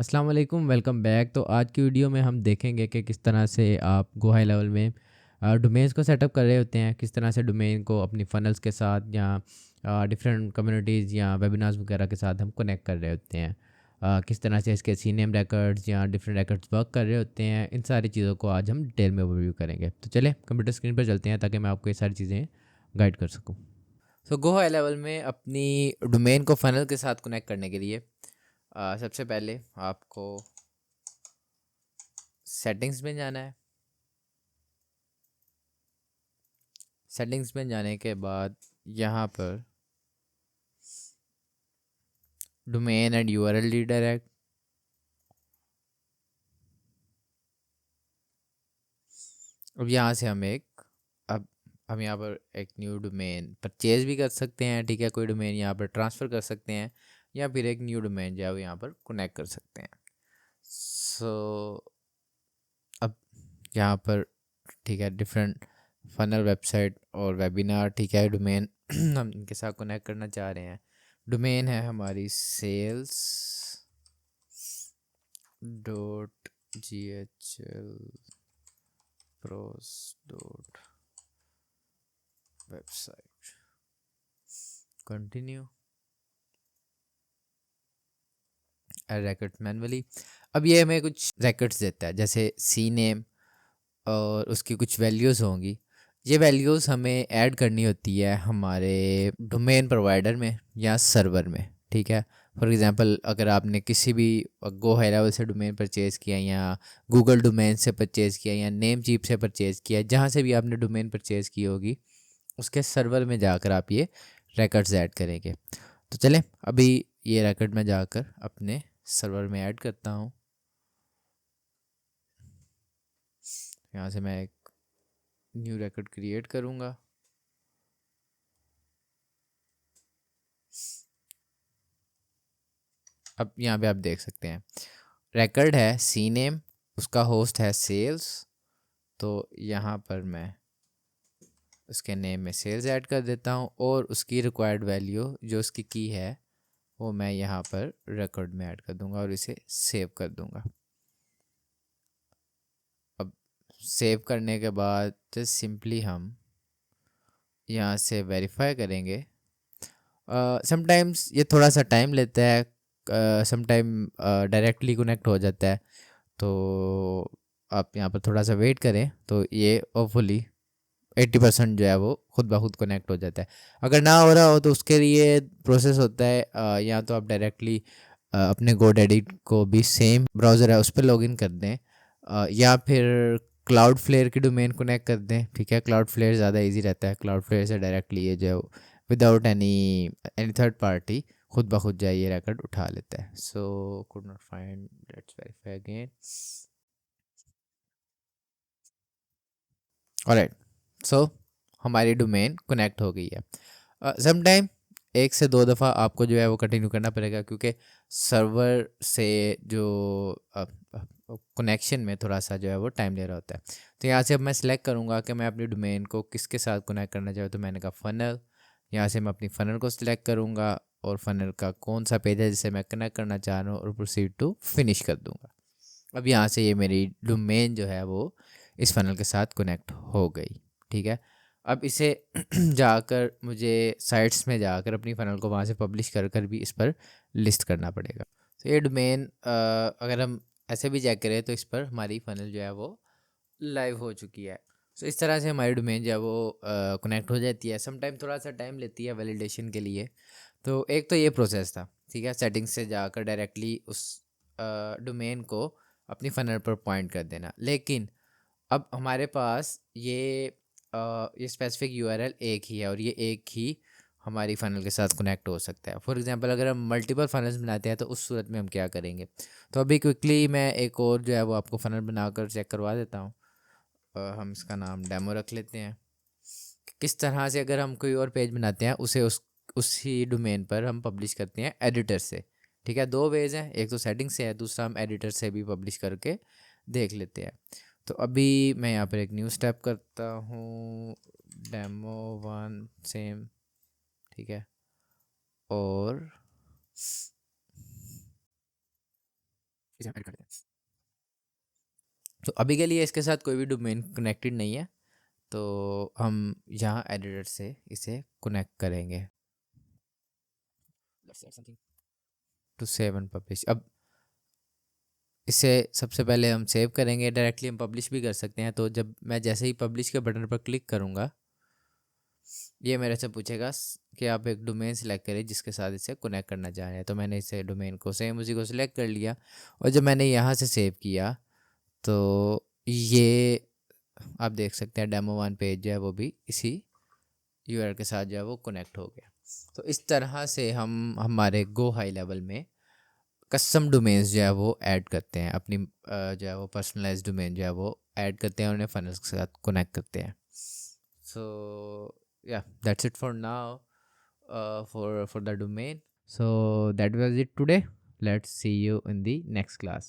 अस्सलाम वालेकुम, welcome back. तो आज की वीडियो में हम देखेंगे कि किस तरह से आप गो हाई लेवल में डोमेन्स को सेटअप कर रहे होते हैं, किस तरह से डोमेन को अपनी फनल्स के साथ या डिफरेंट कम्युनिटीज़ या वेबिनार्स वगैरह के साथ हम कनेक्ट कर रहे होते हैं। किस तरह से इसके सीनेम रैकेट्स या डिफरेंट रैकेट्स वर्क कर रहे होते हैं, इन सारी चीज़ों को आज हम डिटेल में ओवरव्यू करेंगे। तो चले कंप्यूटर स्क्रीन पर चलते हैं ताकि मैं आपको ये सारी चीज़ें गाइड कर सकूँ। तो गो हाई लेवल में अपनी डोमेन को फनल के साथ कनेक्ट करने के लिए सबसे पहले आपको सेटिंग्स में जाना है। सेटिंग्स में जाने के बाद यहाँ पर डोमेन एंड यूआरएल रीडायरेक्ट, अब यहाँ से अब हम यहाँ पर एक न्यू डोमेन परचेज भी कर सकते हैं। ठीक है, कोई डोमेन यहाँ पर ट्रांसफ़र कर सकते हैं या फिर एक न्यू डोमेन जो है वो यहाँ पर कनेक्ट कर सकते हैं। अब यहाँ पर ठीक है, डिफरेंट फनल वेबसाइट और वेबिनार, ठीक है, डोमेन हम इनके साथ कनेक्ट करना चाह रहे हैं। डोमेन है हमारी sales .ghl pros dot website, continue racket manually. अब ये हमें कुछ रैकेट्स देता है, जैसे सी नेम और उसकी कुछ वैल्यूज़ होंगी। ये वैल्यूज़ हमें ऐड करनी होती है हमारे डोमेन प्रोवाइडर में या सर्वर में। ठीक है, फॉर एग्ज़ाम्पल अगर आपने किसी भी गो हाई लेवल से डोमेन परचेज़ किया या गूगल डोमेन से परचेज़ किया या नेम चीप से परचेज़ किया, जहाँ से भी आपने डोमेन परचेज़ की होगी उसके सर्वर में जाकर आप ये रैकेट्स ऐड करेंगे। तो चलें अभी ये रैकेट में जाकर अपने सर्वर में ऐड करता हूँ। यहाँ से मैं एक न्यू रैकेट क्रिएट करूँगा। अब यहाँ पे आप देख सकते हैं रैकेट है सी नेम, उसका होस्ट है सेल्स। तो यहाँ पर मैं उसके नेम में सेल्स ऐड कर देता हूँ और उसकी रिक्वायर्ड वैल्यू जो उसकी की है वो मैं यहाँ पर रिकॉर्ड में ऐड कर दूँगा और इसे सेव कर दूँगा। अब सेव करने के बाद जस्ट सिंपली हम यहाँ से वेरीफाई करेंगे। समटाइम्स ये थोड़ा सा टाइम लेता है, समटाइम डायरेक्टली कनेक्ट हो जाता है, तो आप यहाँ पर थोड़ा सा वेट करें तो ये होपफुली 80% जो है वो खुद ब खुद कनेक्ट हो जाता है। अगर ना हो रहा हो तो उसके लिए प्रोसेस होता है, या तो आप डायरेक्टली अपने GoDaddy को भी सेम ब्राउज़र है उस पर लॉगिन कर दें, या फिर क्लाउड फ्लेयर की डोमेन कनेक्ट कर दें। ठीक है, क्लाउड फ्लेयर ज़्यादा इजी रहता है, क्लाउड फ्लेयर से डायरेक्टली ये जो विदाउट एनी थर्ड पार्टी खुद ब खुद जाए ये रैकेट उठा लेता है। So could not find, let's verify again. Alright, so हमारी डोमेन कनेक्ट हो गई है। समटाइम 1 से 2 दफ़ा आपको जो है वो कंटिन्यू करना पड़ेगा क्योंकि सर्वर से जो कनेक्शन में थोड़ा सा जो है वो टाइम ले रहा होता है। तो यहाँ से अब मैं सिलेक्ट करूँगा कि मैं अपनी डोमेन को किसके साथ कनेक्ट करना चाहूँ, तो मैंने कहा फ़नल। यहाँ से मैं अपनी फ़नल को सिलेक्ट करूँगा और फ़नल का कौन सा पेज है जिसे मैं कनेक्ट करना चाह रहा हूँ और प्रोसीड टू फिनिश कर दूँगा। अब यहाँ से ये मेरी डोमेन जो है वो इस फ़नल के साथ कनेक्ट हो गई। ठीक है, अब इसे जाकर मुझे साइट्स में जाकर अपनी फ़नल को वहाँ से पब्लिश कर कर भी इस पर लिस्ट करना पड़ेगा। तो ये डोमेन अगर हम ऐसे भी चेक करें तो इस पर हमारी फ़नल जो है वो लाइव हो चुकी है। तो इस तरह से हमारी डोमेन जो है वो कनेक्ट हो जाती है। समटाइम थोड़ा सा टाइम लेती है वैलिडेशन के लिए। तो एक तो ये प्रोसेस था, ठीक है, सेटिंग्स से जाकर डायरेक्टली उस डोमेन को अपनी फ़नल पर पॉइंट कर देना। लेकिन अब हमारे पास ये स्पेसिफिक यूआरएल एक ही है और ये एक ही हमारी फ़नल के साथ कनेक्ट हो सकता है। फॉर एग्जांपल अगर हम मल्टीपल फ़नल्स बनाते हैं तो उस सूरत में हम क्या करेंगे, तो अभी क्विकली मैं एक और जो है वो आपको फ़नल बनाकर चेक करवा देता हूँ। हम इसका नाम डेमो रख लेते हैं। किस तरह से अगर हम कोई और पेज बनाते हैं उसे उसी डोमेन पर हम पब्लिश करते हैं एडिटर से। ठीक है, 2 वेज हैं, एक तो सेटिंग से है, दूसरा हम एडिटर से भी पब्लिश करके देख लेते हैं। तो अभी मैं यहाँ पर एक न्यू स्टेप करता हूँ, डेमो 1 सेम। ठीक है, और इसे हम ऐड कर देते हैं। तो अभी के लिए इसके साथ कोई भी डोमेन कनेक्टेड नहीं है, तो हम यहाँ एडिटर से इसे कनेक्ट करेंगे टू सेव एंड पब्लिश। अब इसे सबसे पहले हम सेव करेंगे, डायरेक्टली हम पब्लिश भी कर सकते हैं। तो जब मैं जैसे ही पब्लिश के बटन पर क्लिक करूँगा, ये मेरे से पूछेगा कि आप एक डोमेन सिलेक्ट करें जिसके साथ इसे कनेक्ट करना चाह रहे हैं। तो मैंने इसे डोमेन को सेम उसी को सिलेक्ट कर लिया, और जब मैंने यहाँ से सेव किया तो ये आप देख सकते हैं डेमो 1 पेज जो है वो भी इसी यूआरएल के साथ जो है वो कनेक्ट हो गया। तो इस तरह से हम हमारे गो हाई लेवल में कस्टम डोमेन्स जो है वो ऐड करते हैं, अपनी जो है वो पर्सनलाइज डोमेन जो है वो ऐड करते हैं और उन्हें फनल्स के साथ कनेक्ट करते हैं। सो yeah, that's it for now, for the domain. So that was it today. Let's see you in the next class.